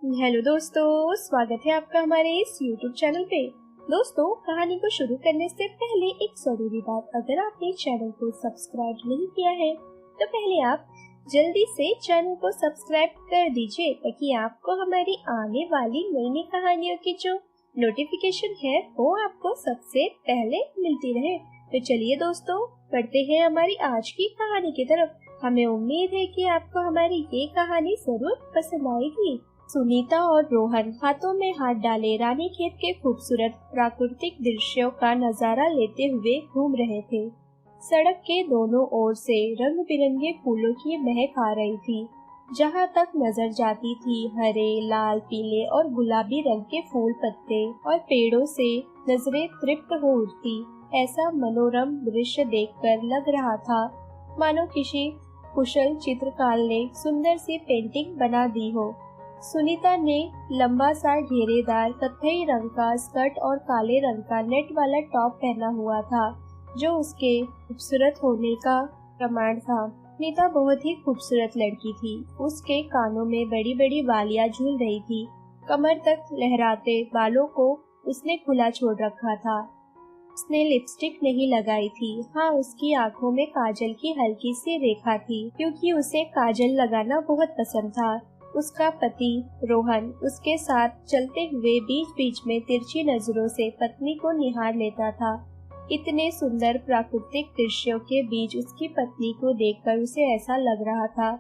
Hello दोस्तों, स्वागत है आपका हमारे इस YouTube चैनल पे। दोस्तों, कहानी को शुरू करने से पहले एक जरूरी बात, अगर आपने चैनल को सब्सक्राइब नहीं किया है तो पहले आप जल्दी से चैनल को सब्सक्राइब कर दीजिए ताकि आपको हमारी आने वाली नई नई कहानियों की जो नोटिफिकेशन है वो आपको सबसे पहले मिलती रहे। तो चलिए दोस्तों, बढ़ते हैं हमारी आज की कहानी की तरफ। हमें उम्मीद है कि आपको हमारी ये कहानी जरूर पसंद आएगी। सुनीता और रोहन हाथों में हाथ डाले रानीखेत के खूबसूरत प्राकृतिक दृश्यों का नजारा लेते हुए घूम रहे थे। सड़क के दोनों ओर से रंग बिरंगे फूलों की महक आ रही थी। जहाँ तक नजर जाती थी हरे, लाल, पीले और गुलाबी रंग के फूल, पत्ते और पेड़ों से नजरें तृप्त हो उठती। ऐसा मनोरम दृश्य देखकर लग रहा था मानो किसी कुशल चित्रकार ने सुंदर सी पेंटिंग बना दी हो। सुनीता ने लंबा सा घेरेदार कत्थई रंग का स्कर्ट और काले रंग का नेट वाला टॉप पहना हुआ था, जो उसके खूबसूरत होने का प्रमाण था। सुनीता बहुत ही खूबसूरत लड़की थी। उसके कानों में बड़ी बड़ी बालियां झूल रही थी। कमर तक लहराते बालों को उसने खुला छोड़ रखा था। उसने लिपस्टिक नहीं लगाई थी। हाँ, उसकी आंखों में काजल की हल्की सी रेखा थी, क्योंकि उसे काजल लगाना बहुत पसंद था। उसका पति रोहन उसके साथ चलते हुए बीच बीच में तिरछी नजरों से पत्नी को निहार लेता था। इतने सुंदर प्राकृतिक दृश्यों के बीच उसकी पत्नी को देखकर उसे ऐसा लग रहा था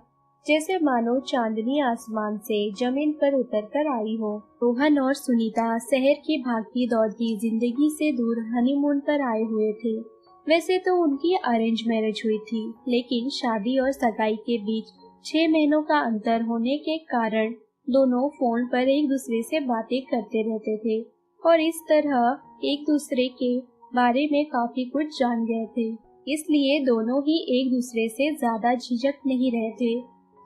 जैसे मानो चांदनी आसमान से जमीन पर उतर कर आई हो। रोहन और सुनीता शहर की भागती दौड़ती जिंदगी से दूर हनीमून पर आए हुए थे। वैसे तो उनकी अरेंज मैरिज हुई थी, लेकिन शादी और सगाई के बीच 6 महीनों का अंतर होने के कारण दोनों फोन पर एक दूसरे से बातें करते रहते थे और इस तरह एक दूसरे के बारे में काफी कुछ जान गए थे। इसलिए दोनों ही एक दूसरे से ज्यादा झिझक नहीं रहे थे।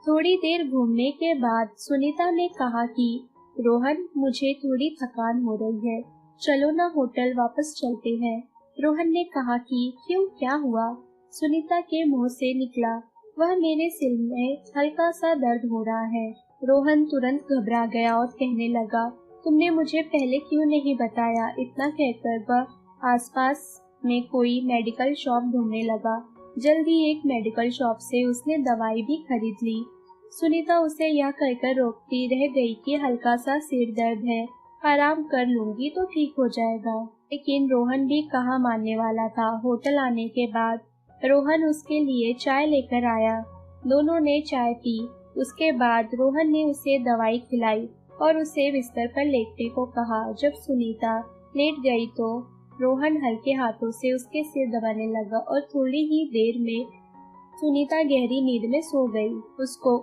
थोड़ी देर घूमने के बाद सुनीता ने कहा कि रोहन, मुझे थोड़ी थकान हो रही है, चलो ना होटल वापस चलते हैं। रोहन ने कहा कि क्यों, क्या हुआ? सुनीता के मुंह से निकला, वह मेरे सिर में हल्का सा दर्द हो रहा है। रोहन तुरंत घबरा गया और कहने लगा, तुमने मुझे पहले क्यों नहीं बताया? इतना कहकर वह आसपास में कोई मेडिकल शॉप ढूंढने लगा। जल्दी एक मेडिकल शॉप से उसने दवाई भी खरीद ली। सुनीता उसे यह कहकर रोकती रह गई कि हल्का सा सिर दर्द है, आराम कर लूंगी तो ठीक हो जाएगा। लेकिन रोहन भी कहाँ मानने वाला था। होटल आने के बाद रोहन उसके लिए चाय लेकर आया। दोनों ने चाय पी। उसके बाद रोहन ने उसे दवाई खिलाई और उसे बिस्तर पर लेटने को कहा। जब सुनीता लेट गई तो रोहन हल्के हाथों से उसके सिर दबाने लगा और थोड़ी ही देर में सुनीता गहरी नींद में सो गई। उसको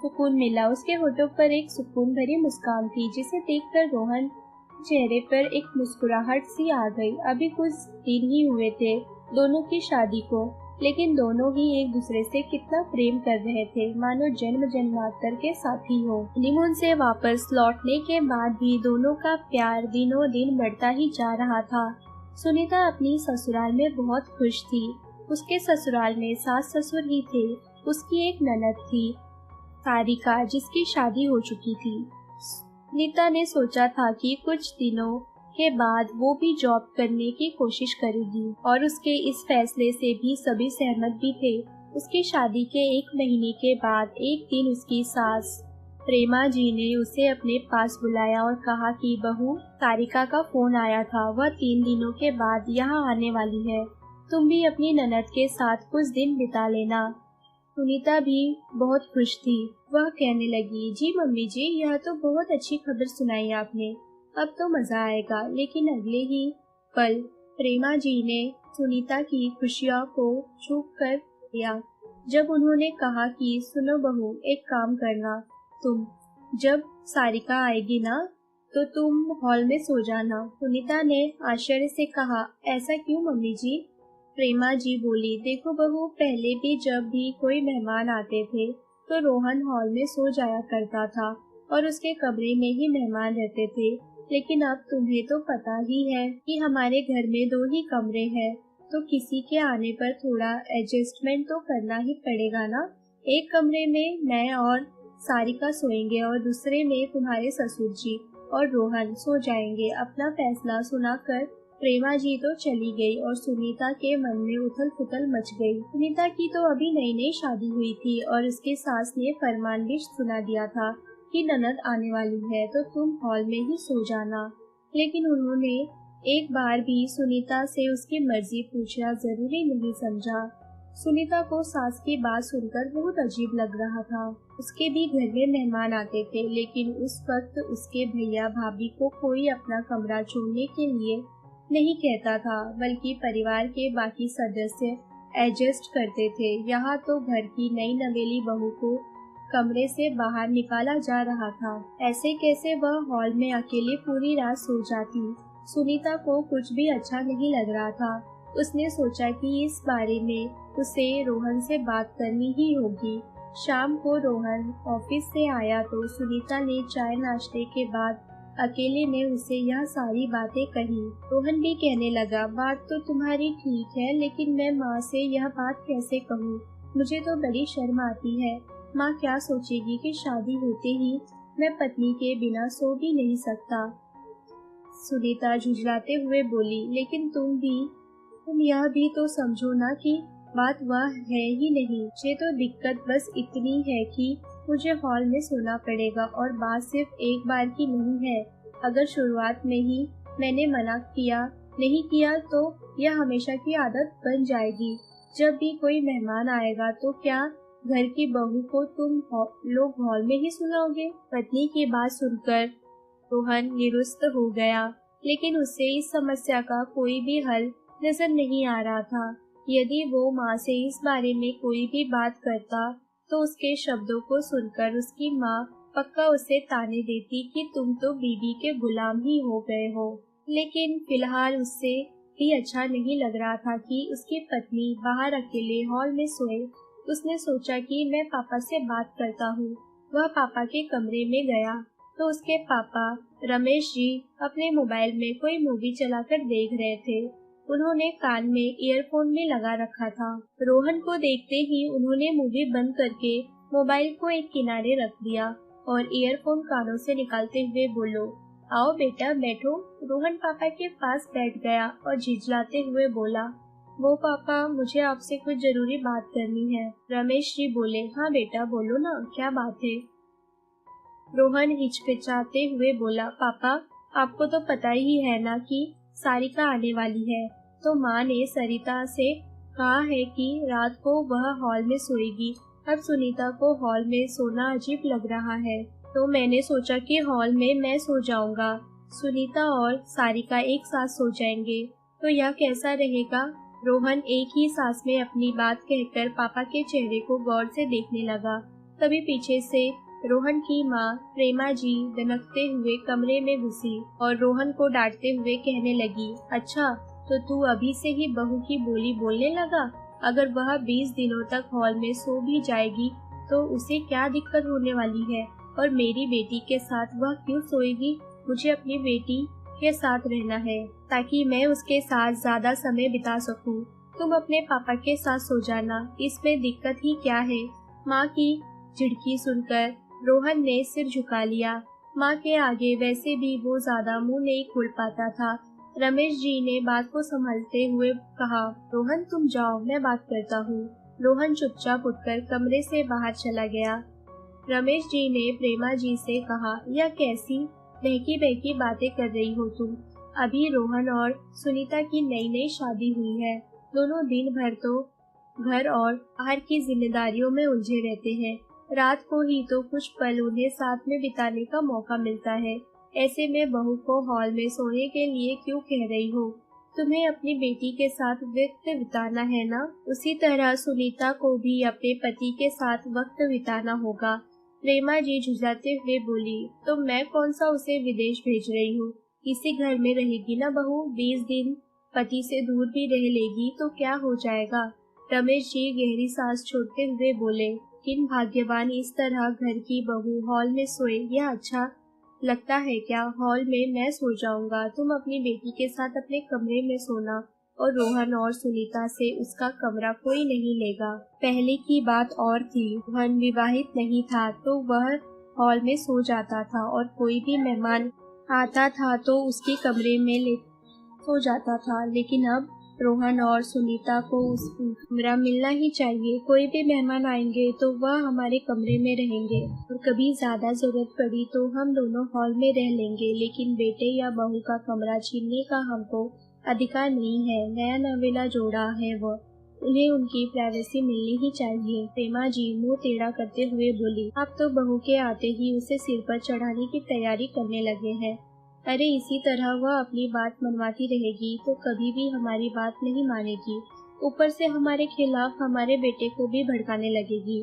सुकून मिला। उसके होठों पर एक सुकून भरी मुस्कान थी, जिसे देखकर रोहन चेहरे पर एक मुस्कुराहट सी आ गई। अभी कुछ दिन ही हुए थे दोनों की शादी को, लेकिन दोनों ही एक दूसरे से कितना प्रेम कर रहे थे, मानो जन्म जन्मांतर के साथी हो। हनीमून से वापस लौटने के बाद भी दोनों का प्यार दिनों दिन बढ़ता ही जा रहा था। सुनीता अपनी ससुराल में बहुत खुश थी। उसके ससुराल में सास ससुर ही थे। उसकी एक ननद थी, सारिका, जिसकी शादी हो चुकी थी। सुनीता ने सोचा था कि कुछ दिनों के बाद वो भी जॉब करने की कोशिश करेगी और उसके इस फैसले से भी सभी सहमत भी थे। उसकी शादी के 1 महीने के बाद एक दिन उसकी सास प्रेमा जी ने उसे अपने पास बुलाया और कहा कि बहू, सारिका का फोन आया था, वह 3 दिनों के बाद यहाँ आने वाली है, तुम भी अपनी ननद के साथ कुछ दिन बिता लेना। सुनीता भी बहुत खुश थी। वह कहने लगी, जी मम्मी जी, यह तो बहुत अच्छी खबर सुनाई आपने, अब तो मजा आएगा। लेकिन अगले ही पल प्रेमा जी ने सुनीता की खुशियों को छूप कर दिया जब उन्होंने कहा कि सुनो बहू, एक काम करना, तुम जब सारिका आएगी ना तो तुम हॉल में सो जाना। सुनीता ने आश्चर्य से कहा, ऐसा क्यों मम्मी जी? प्रेमा जी बोली, देखो बहू, पहले भी जब भी कोई मेहमान आते थे तो रोहन हॉल में सो जाया करता था और उसके कमरे में ही मेहमान रहते थे। लेकिन अब तुम्हें तो पता ही है कि हमारे घर में 2 ही कमरे हैं, तो किसी के आने पर थोड़ा एडजस्टमेंट तो करना ही पड़ेगा ना। एक कमरे में मैं और सारिका सोएंगे और दूसरे में तुम्हारे ससुर जी और रोहन सो जाएंगे। अपना फैसला सुनाकर प्रेमा जी तो चली गई और सुनीता के मन में उथल पुथल मच गई। सुनीता की तो अभी नई नई शादी हुई थी और उसके सास ने फरमान भी सुना दिया था कि ननद आने वाली है तो तुम हॉल में ही सो जाना। लेकिन उन्होंने एक बार भी सुनीता से उसकी मर्जी पूछना जरूरी नहीं समझा। सुनीता को सास की बात सुनकर बहुत अजीब लग रहा था। उसके भी घर में मेहमान आते थे, लेकिन उस वक्त उसके भैया भाभी को कोई अपना कमरा छोड़ने के लिए नहीं कहता था, बल्कि परिवार के बाकी सदस्य एडजस्ट करते थे। यहाँ तो घर की नई नवेली बहू को कमरे से बाहर निकाला जा रहा था। ऐसे कैसे वह हॉल में अकेले पूरी रात सो जाती। सुनीता को कुछ भी अच्छा नहीं लग रहा था। उसने सोचा कि इस बारे में उसे रोहन से बात करनी ही होगी। शाम को रोहन ऑफिस से आया तो सुनीता ने चाय नाश्ते के बाद अकेले में उसे यह सारी बातें कही। रोहन भी कहने लगा, बात तो तुम्हारी ठीक है, लेकिन मैं माँ से यह बात कैसे कहूँ। मुझे तो बड़ी शर्म आती है। माँ क्या सोचेगी कि शादी होते ही मैं पत्नी के बिना सो भी नहीं सकता। सुनीता झुंझलाते हुए बोली, लेकिन तुम यह भी तो समझो ना कि बात वह है ही नहीं। मुझे तो दिक्कत बस इतनी है कि मुझे हॉल में सोना पड़ेगा और बात सिर्फ एक बार की नहीं है। अगर शुरुआत में ही मैंने मना नहीं किया तो यह हमेशा की आदत बन जाएगी। जब भी कोई मेहमान आएगा तो क्या घर की बहू को तुम लोग हॉल में ही सुलाओगे। पत्नी की बात सुनकर रोहन निरुस्त हो गया, लेकिन उसे इस समस्या का कोई भी हल नजर नहीं आ रहा था। यदि वो माँ से इस बारे में कोई भी बात करता तो उसके शब्दों को सुनकर उसकी माँ पक्का उसे ताने देती कि तुम तो बीवी के गुलाम ही हो गए हो। लेकिन फिलहाल उससे भी अच्छा नहीं लग रहा था कि उसकी पत्नी बाहर अकेले हॉल में सोए। उसने सोचा कि मैं पापा से बात करता हूँ। वह पापा के कमरे में गया तो उसके पापा रमेश जी अपने मोबाइल में कोई मूवी चलाकर देख रहे थे। उन्होंने कान में ईयरफोन में लगा रखा था। रोहन को देखते ही उन्होंने मूवी बंद करके मोबाइल को एक किनारे रख दिया और ईयरफोन कानों से निकालते हुए बोलो, आओ बेटा बैठो। रोहन पापा के पास बैठ गया और झिझलाते हुए बोला, वो पापा मुझे आपसे कुछ जरूरी बात करनी है। रमेश जी बोले, हाँ बेटा बोलो ना, क्या बात है। रोहन हिचकिचाते हुए बोला, पापा आपको तो पता ही है ना कि सारिका आने वाली है, तो माँ ने सरिता से कहा है कि रात को वह हॉल में सोएगी। अब सुनीता को हॉल में सोना अजीब लग रहा है, तो मैंने सोचा कि हॉल में मैं सो जाऊंगा। सुनीता और सारिका एक साथ सो जाएंगे, तो यह कैसा रहेगा। रोहन एक ही सांस में अपनी बात कहकर पापा के चेहरे को गौर से देखने लगा। तभी पीछे से रोहन की माँ प्रेमा जी दनकते हुए कमरे में घुसी और रोहन को डांटते हुए कहने लगी, अच्छा तो तू अभी से ही बहू की बोली बोलने लगा। अगर वह 20 दिनों तक हॉल में सो भी जाएगी तो उसे क्या दिक्कत होने वाली है, और मेरी बेटी के साथ वह क्यों सोएगी। मुझे अपनी बेटी के साथ रहना है ताकि मैं उसके साथ ज्यादा समय बिता सकूं। तुम अपने पापा के साथ सो जाना, इसमें दिक्कत ही क्या है। माँ की झिड़की सुनकर रोहन ने सिर झुका लिया। माँ के आगे वैसे भी वो ज्यादा मुंह नहीं खोल पाता था। रमेश जी ने बात को संभालते हुए कहा, रोहन तुम जाओ, मैं बात करता हूँ। रोहन चुपचाप उठकर कमरे से बाहर चला गया। रमेश जी ने प्रेमा जी से कहा, यह कैसी बहकी बहकी बातें कर रही हो तुम। अभी रोहन और सुनीता की नई नई शादी हुई है। दोनों दिन भर तो घर और बाहर की जिम्मेदारियों में उलझे रहते हैं। रात को ही तो कुछ पल उन्हें साथ में बिताने का मौका मिलता है। ऐसे में बहू को हॉल में सोने के लिए क्यों कह रही हो। तुम्हें अपनी बेटी के साथ वक्त बिताना है ना, उसी तरह सुनीता को भी अपने पति के साथ वक्त बिताना होगा। प्रेमा जी झुंझलाते हुए बोली, तो मैं कौन सा उसे विदेश भेज रही हूँ। इसी घर में रहेगी ना बहू। 20 दिन पति से दूर भी रह लेगी तो क्या हो जाएगा। रमेश जी गहरी सांस छोड़ते हुए बोले, किन भाग्यवान इस तरह घर की बहू हॉल में सोए, यह अच्छा लगता है क्या। हॉल में मैं सो जाऊंगा, तुम अपनी बेटी के साथ अपने कमरे में सोना और रोहन और सुनीता से उसका कमरा कोई नहीं लेगा। पहले की बात और थी, रोहन विवाहित नहीं था तो वह हॉल में सो जाता था और कोई भी मेहमान आता था तो उसके कमरे में सो जाता था। लेकिन अब रोहन और सुनीता को उस कमरा मिलना ही चाहिए। कोई भी मेहमान आएंगे तो वह हमारे कमरे में रहेंगे और कभी ज्यादा जरूरत पड़ी तो हम दोनों हॉल में रह लेंगे, लेकिन बेटे या बहू का कमरा छीनने का हमको अधिकार नहीं है। नया नवेला जोड़ा है वह, उन्हें उनकी प्राइवेसी मिलनी ही चाहिए। प्रेमा जी मुंह टेढ़ा करते हुए बोली, आप तो बहू के आते ही उसे सिर पर चढ़ाने की तैयारी करने लगे हैं। अरे इसी तरह वह अपनी बात मनवाती रहेगी तो कभी भी हमारी बात नहीं मानेगी, ऊपर से हमारे खिलाफ हमारे बेटे को भी भड़काने लगेगी।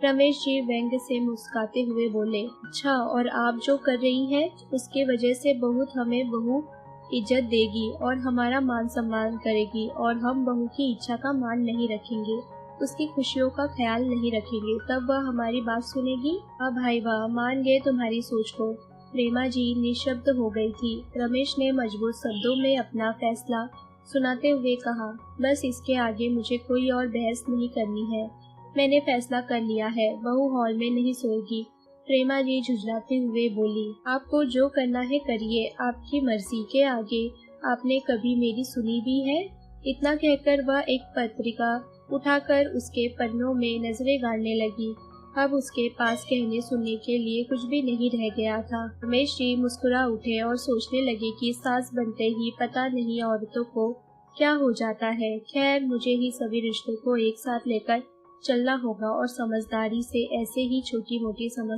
रमेश जी व्यंग से मुस्कुराते हुए बोले, अच्छा, और आप जो कर रही हैं उसके वजह से बहुत हमें बहू इज्जत देगी और हमारा मान सम्मान करेगी, और हम बहू की इच्छा का मान नहीं रखेंगे, उसकी खुशियों का ख्याल नहीं रखेंगे, तब वह हमारी बात सुनेगी। वाह भाई वाह, मान गए तुम्हारी सोच को। प्रेमा जी निशब्द हो गई थी। रमेश ने मजबूत शब्दों में अपना फैसला सुनाते हुए कहा, बस इसके आगे मुझे कोई और बहस नहीं करनी है। मैंने फैसला कर लिया है, बहू हॉल में नहीं सोएगी। प्रेमा जी झुंझलाते हुए बोली, आपको जो करना है करिए, आपकी मर्जी के आगे आपने कभी मेरी सुनी भी है? इतना कहकर वह एक पत्रिका उठाकर उसके पन्नों में नजरें गाड़ने लगी। अब उसके पास कहने सुनने के लिए कुछ भी नहीं रह गया था। रमेश जी मुस्कुरा उठे और सोचने लगे कि सास बनते ही पता नहीं औरतों को क्या हो जाता है। खैर, मुझे ही सभी रिश्तों को एक साथ लेकर चलना होगा और समझदारी से ऐसे ही छोटी मोटी समस्या